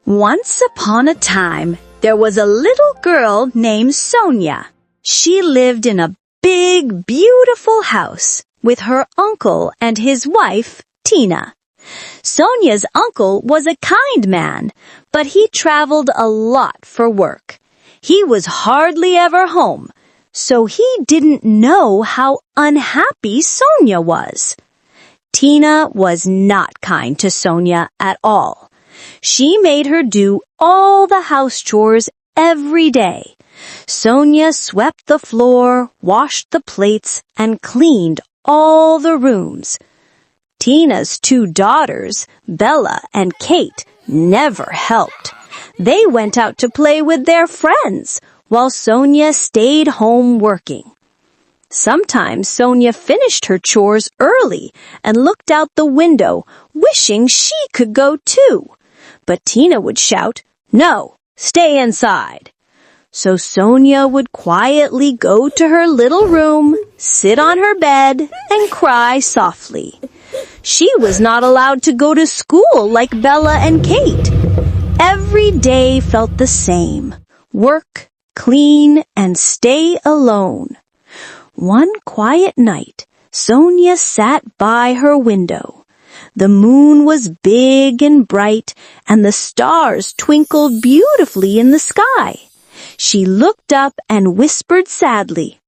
Once upon a time, there was a little girl named Sonia. She lived in a big, beautiful house with her uncle and his wife, Tina. Sonia's uncle was a kind man, but he traveled a lot for work. He was hardly ever home, so he didn't know how unhappy Sonia was. Tina was not kind to Sonia at all. She made her do all the house chores every day. Sonia swept the floor, washed the plates, and cleaned all the rooms. Tina's two daughters, Bella and Kate, never helped. They went out to play with their friends, while Sonia stayed home working. Sometimes Sonia finished her chores early and looked out the window, wishing she could go too. But Tina would shout, "No, stay inside." So Sonia would quietly go to her little room, sit on her bed, and cry softly. She was not allowed to go to school like Bella and Kate. Every day felt the same: work, clean, and stay alone. One quiet night, Sonia sat by her window. The moon was big and bright, and the stars twinkled beautifully in the sky. She looked up and whispered sadly,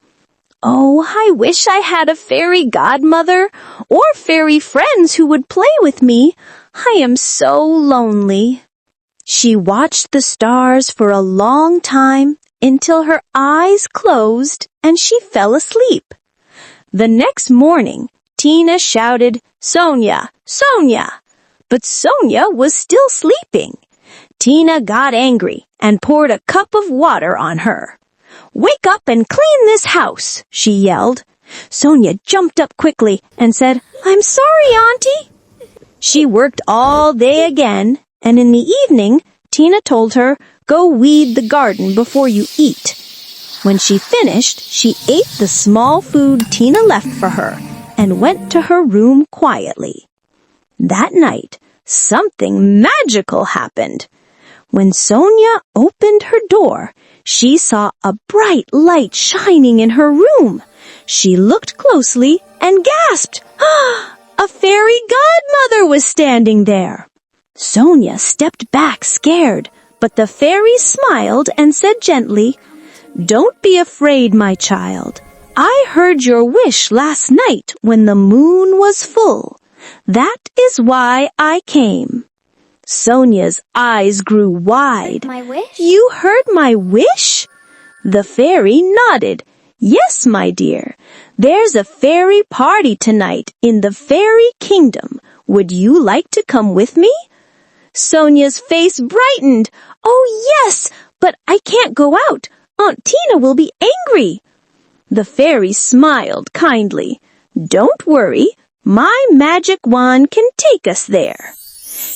"Oh, I wish I had a fairy godmother or fairy friends who would play with me. I am so lonely." She watched the stars for a long time until her eyes closed and she fell asleep. The next morning, Tina shouted, "Sonia, Sonia!" But Sonia was still sleeping. Tina got angry and poured a cup of water on her. "Wake up and clean this house," she yelled. Sonia jumped up quickly and said, "I'm sorry, Auntie." She worked all day again, and in the evening, Tina told her, "Go weed the garden before you eat." When she finished, she ate the small food Tina left for her and went to her room quietly. That night, something magical happened. When Sonia opened her door, she saw a bright light shining in her room. She looked closely and gasped, "Ah! A fairy godmother was standing there." Sonia stepped back scared, but the fairy smiled and said gently, "Don't be afraid, my child. I heard your wish last night when the moon was full. That is why I came." Sonia's eyes grew wide. My wish? "You heard my wish?" The fairy nodded. "Yes, my dear. There's a fairy party tonight in the fairy kingdom. Would you like to come with me?" Sonia's face brightened. "Oh, yes, but I can't go out. Aunt Tina will be angry." The fairy smiled kindly. "Don't worry. My magic wand can take us there."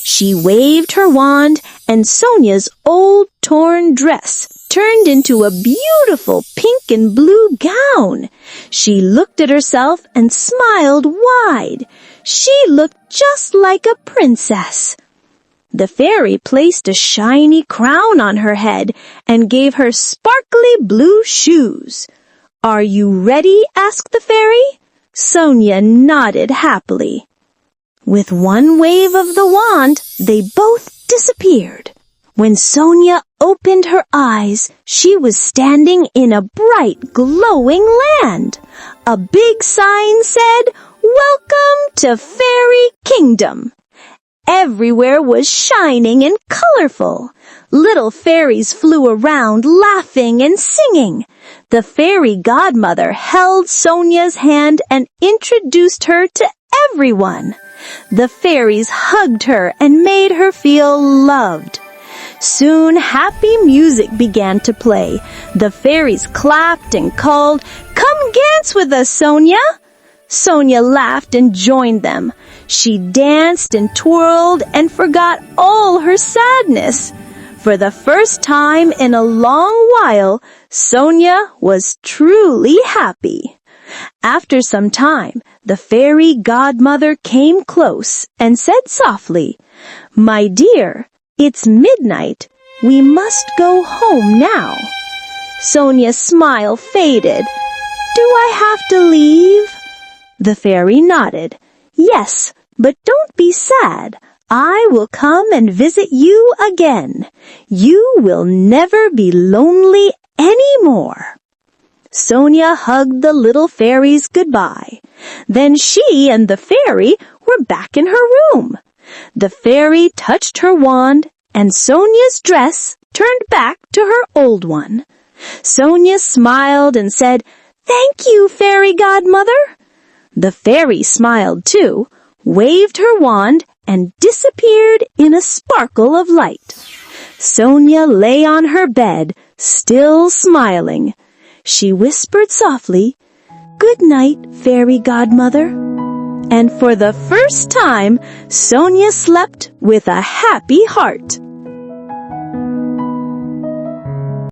She waved her wand, and Sonia's old torn dress turned into a beautiful pink and blue gown. She looked at herself and smiled wide. She looked just like a princess. The fairy placed a shiny crown on her head and gave her sparkly blue shoes. "Are you ready?" asked the fairy. Sonia nodded happily. With one wave of the wand, they both disappeared. When Sonia opened her eyes, she was standing in a bright, glowing land. A big sign said, "Welcome to Fairy Kingdom." Everywhere was shining and colorful. Little fairies flew around laughing and singing. The fairy godmother held Sonia's hand and introduced her to everyone. The fairies hugged her and made her feel loved. Soon happy music began to play. The fairies clapped and called, "Come dance with us, Sonia." Sonia laughed and joined them. She danced and twirled and forgot all her sadness. For the first time in a long while, Sonia was truly happy. After some time, the fairy godmother came close and said softly, "My dear, It's midnight. We must go home now." Sonia's smile faded. "Do I have to leave?" The fairy nodded. "Yes, but don't be sad. I will come and visit you again. You will never be lonely anymore." Sonia hugged the little fairies goodbye. Then she and the fairy were back in her room. The fairy touched her wand, and Sonia's dress turned back to her old one. Sonia smiled and said, "Thank you, fairy godmother." The fairy smiled too, waved her wand, and disappeared in a sparkle of light. Sonia lay on her bed, still smiling. She whispered softly, "Good night, fairy godmother." And for the first time, Sonia slept with a happy heart.